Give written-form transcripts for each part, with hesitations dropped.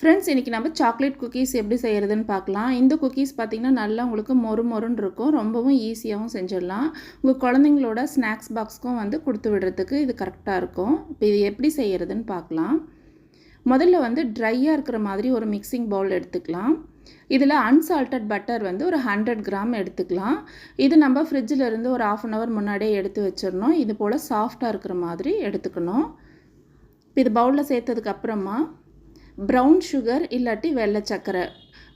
Friends, இன்றைக்கி நம்ம chocolate cookies எப்படி செய்கிறதுன்னு பார்க்கலாம். இந்த குக்கீஸ் பார்த்திங்கன்னா நல்லா உங்களுக்கு மொறு மொறுன்னு இருக்கும். ரொம்பவும் ஈஸியாகவும் செஞ்சிடலாம். உங்கள் குழந்தைங்களோட ஸ்நாக்ஸ் பாக்ஸ்க்கும் வந்து கொடுத்து விடுறதுக்கு இது கரெக்டாக இருக்கும். இப்போ இது எப்படி செய்கிறதுன்னு பார்க்கலாம். முதல்ல வந்து ட்ரையாக இருக்கிற மாதிரி ஒரு மிக்சிங் பவுல் எடுத்துக்கலாம். இதில் அன்சால்டட் பட்டர் வந்து ஒரு 100 கிராம் எடுத்துக்கலாம். இது நம்ம ஃப்ரிட்ஜில் இருந்து ஒரு 1/2 அன் ஹவர் முன்னாடியே எடுத்து வச்சிடணும். இது போல் சாஃப்டாக இருக்கிற மாதிரி எடுத்துக்கணும். இப்போ இது பவுலில் சேர்த்ததுக்கப்புறமா ப்ரௌன் சுகர் இல்லாட்டி வெள்ளை சர்க்கரை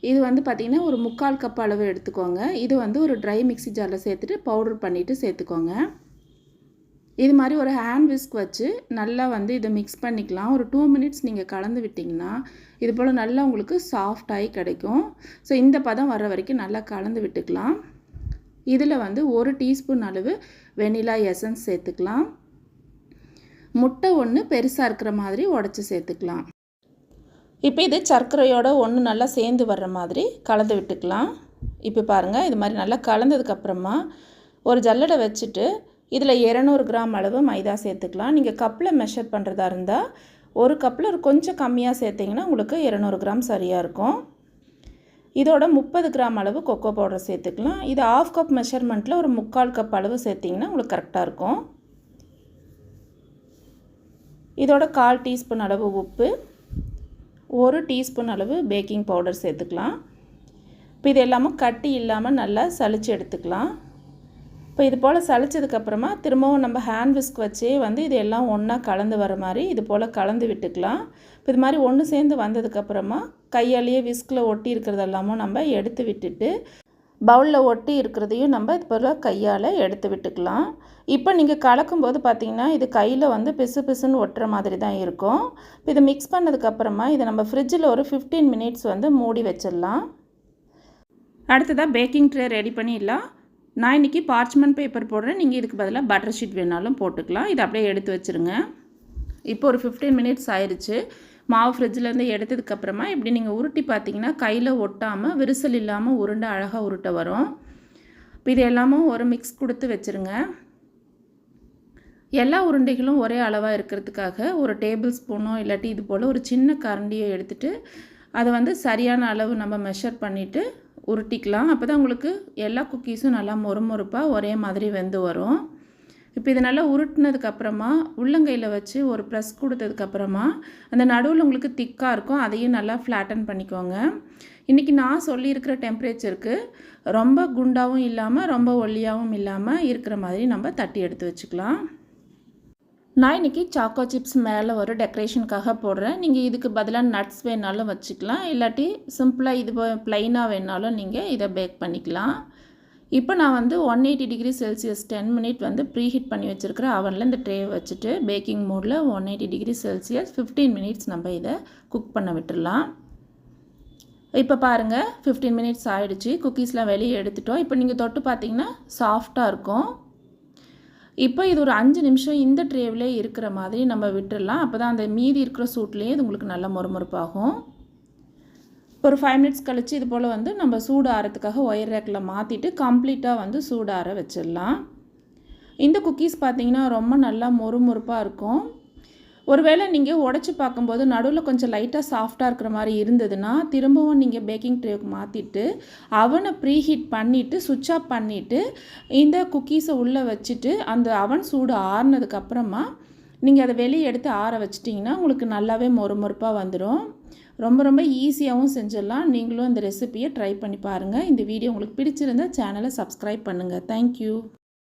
இது வந்து பார்த்திங்கன்னா ஒரு 3/4 கப் அளவு எடுத்துக்கோங்க. இது வந்து ஒரு ட்ரை மிக்ஸி ஜாரில் சேர்த்துட்டு பவுடர் பண்ணிவிட்டு சேர்த்துக்கோங்க. இது மாதிரி ஒரு ஹேண்ட் விஸ்க் வச்சு நல்லா வந்து இதை மிக்ஸ் பண்ணிக்கலாம். ஒரு 2 மினிட்ஸ் நீங்கள் கலந்து விட்டிங்கன்னா இது போல் நல்லா உங்களுக்கு சாஃப்டாகி கிடைக்கும். ஸோ இந்த பதம் வர வரைக்கும் நல்லா கலந்து விட்டுக்கலாம். இதில் வந்து 1 டீஸ்பூன் அளவு வெனிலா எசன்ஸ் சேர்த்துக்கலாம். முட்டை ஒன்று பெருசாக இருக்கிற மாதிரி உடச்சி சேர்த்துக்கலாம். இப்போ இது சர்க்கரையோட ஒன்று நல்லா சேர்ந்து வர்ற மாதிரி கலந்து விட்டுக்கலாம். இப்போ பாருங்கள், இது மாதிரி நல்லா கலந்ததுக்கப்புறமா ஒரு ஜல்லடை வச்சுட்டு இதில் 200 கிராம் அளவு மைதா சேர்த்துக்கலாம். நீங்கள் கப்பில் மெஷர் பண்ணுறதா இருந்தால் ஒரு கப்பில் கொஞ்சம் கம்மியாக சேர்த்திங்கன்னா உங்களுக்கு 200 கிராம் சரியாக இருக்கும். இதோட 30 கிராம் அளவு கொக்கோ பவுடர் சேர்த்துக்கலாம். இது 1/2 கப் மெஷர்மெண்ட்டில் ஒரு 3/4 கப் அளவு சேர்த்திங்கன்னா உங்களுக்கு கரெக்டாக இருக்கும். இதோட 1/4 டீஸ்பூன் அளவு உப்பு, 1 டீஸ்பூன் அளவு பேக்கிங் பவுடர் சேர்த்துக்கலாம். இப்போ இது எல்லாமும் கட்டி இல்லாமல் நல்லா சலிச்சு எடுத்துக்கலாம். இப்போ இது போல் சலிச்சதுக்கப்புறமா திரும்பவும் நம்ம ஹேண்ட் விஸ்க் வச்சே வந்து இது எல்லாம் ஒன்றா கலந்து வர மாதிரி இது போல் கலந்து விட்டுக்கலாம். இப்போ இது மாதிரி ஒன்று சேர்ந்து வந்ததுக்கப்புறமா கையாலேயே விஸ்கில் ஒட்டி இருக்கிறதெல்லாமும் நம்ம எடுத்து விட்டுட்டு பவுலில் ஒட்டி இருக்கிறதையும் நம்ம இது போல் கையால் எடுத்து விட்டுக்கலாம். இப்போ நீங்கள் கலக்கும்போது பார்த்திங்கன்னா இது கையில் வந்து பிசு பிசுன்னு ஒட்டுற மாதிரி தான் இருக்கும். இப்போ இதை மிக்ஸ் பண்ணதுக்கப்புறமா இதை நம்ம ஃப்ரிட்ஜில் ஒரு 15 மினிட்ஸ் வந்து மூடி வச்சிடலாம். அடுத்ததாக பேக்கிங் ட்ரே ரெடி பண்ணிடலாம். நான் இன்றைக்கி பார்ச்மெண்ட் பேப்பர் போடுறேன். நீங்கள் இதுக்கு பதிலாக பட்டர் ஷீட் வேணாலும் போட்டுக்கலாம். இதை அப்படியே எடுத்து வச்சுருங்க. இப்போ ஒரு 15 மினிட்ஸ் ஆயிடுச்சு. மாவு ஃப்ரிட்ஜிலேருந்து எடுத்ததுக்கப்புறமா இப்படி நீங்கள் உருட்டி பார்த்தீங்கன்னா கையில் ஒட்டாமல் விரிசல் இல்லாமல் உருண்டை அழகாக உருட்ட வரும். இப்போ இது எல்லாமும் ஒரு மிக்ஸ் கொடுத்து வச்சுருங்க. எல்லா உருண்டைகளும் ஒரே அளவாக இருக்கிறதுக்காக ஒரு டேபிள் ஸ்பூனோ இல்லாட்டி இது போல் ஒரு சின்ன கரண்டியோ எடுத்துகிட்டு அதை வந்து சரியான அளவு நம்ம மெஷர் பண்ணிவிட்டு உருட்டிக்கலாம். அப்போ தான் உங்களுக்கு எல்லா குக்கீஸும் நல்லா மொறுமொறுப்பாக ஒரே மாதிரி வெந்து வரும். இப்போ இது நல்லா உருட்டினதுக்கப்புறமா உள்ளங்கையில் வச்சு ஒரு ப்ரெஸ் கொடுத்ததுக்கப்புறமா அந்த நடுவில் உங்களுக்கு திக்காக இருக்கும், அதையும் நல்லா ஃப்ளாட்டன் பண்ணிக்கோங்க. இன்றைக்கி நான் சொல்லியிருக்கிற டெம்பரேச்சருக்கு ரொம்ப குண்டாகவும் இல்லாமல் ரொம்ப ஒல்லியாகவும் இல்லாமல் இருக்கிற மாதிரி நம்ம தட்டி எடுத்து வச்சுக்கலாம். நான் இன்றைக்கி சாக்கோ சிப்ஸ் மேலே ஒரு டெக்கரேஷனுக்காக போடுறேன். நீங்கள் இதுக்கு பதிலாக நட்ஸ் வேணாலும் வச்சுக்கலாம், இல்லாட்டி சிம்பிளாக இது ப்ளைனாக வேணாலும் நீங்கள் இதை பேக் பண்ணிக்கலாம். இப்போ நான் வந்து 180 டிகிரி செல்சியஸ் 10 மினிட் வந்து ப்ரீஹீட் பண்ணி வச்சுருக்கிற அவனில் இந்த ட்ரே வச்சுட்டு பேக்கிங் மோடில் 180 டிகிரி செல்சியஸ் 15 மினிட்ஸ் நம்ம இதை குக் பண்ண விட்டுடலாம். இப்போ பாருங்கள், 15 மினிட்ஸ் ஆகிடுச்சு. குக்கீஸ்லாம் வெளியே எடுத்துட்டோம். இப்போ நீங்கள் தொட்டு பார்த்தீங்கன்னா சாஃப்டாக இருக்கும். இப்போ இது ஒரு 5 நிமிஷம் இந்த ட்ரேவிலே இருக்கிற மாதிரி நம்ம விட்டுடலாம். அப்போ தான் அந்த மீதி இருக்கிற சூட்லேயே இது உங்களுக்கு நல்லா மொறுமொறுப்பாகும். ஒரு 5 மினிட்ஸ் கழித்து இது போல் வந்து நம்ம சூடு ஆறதுக்காக ஒயர் ரேக்கில் மாற்றிட்டு கம்ப்ளீட்டாக வந்து சூடு ஆற வச்சிடலாம். இந்த குக்கீஸ் பார்த்திங்கன்னா ரொம்ப நல்லா மொறுமொறுப்பாக இருக்கும். ஒருவேளை நீங்கள் உடச்சி பார்க்கும்போது நடுவில் கொஞ்சம் லைட்டாக சாஃப்டாக இருக்கிற மாதிரி இருந்ததுன்னா திரும்பவும் நீங்கள் பேக்கிங் ட்ரேவுக்கு மாற்றிட்டு அவனை ப்ரீஹீட் பண்ணிவிட்டு சுவிட்ச் ஆஃப் பண்ணிவிட்டு இந்த குக்கீஸை உள்ளே வச்சுட்டு அந்த அவன் சூடு ஆறுனதுக்கப்புறமா நீங்கள் அதை வெளியே எடுத்து ஆற வச்சிட்டிங்கன்னா உங்களுக்கு நல்லாவே மொறுமொறுப்பாக வந்துடும். ரொம்ப ரொம்ப ஈஸியாகவும் செஞ்சிடலாம். நீங்களும் இந்த ரெசிபியை ட்ரை பண்ணி பாருங்கள். இந்த வீடியோ உங்களுக்கு பிடிச்சிருந்தால் சேனலை சப்ஸ்கிரைப் பண்ணுங்கள். தேங்க்யூ.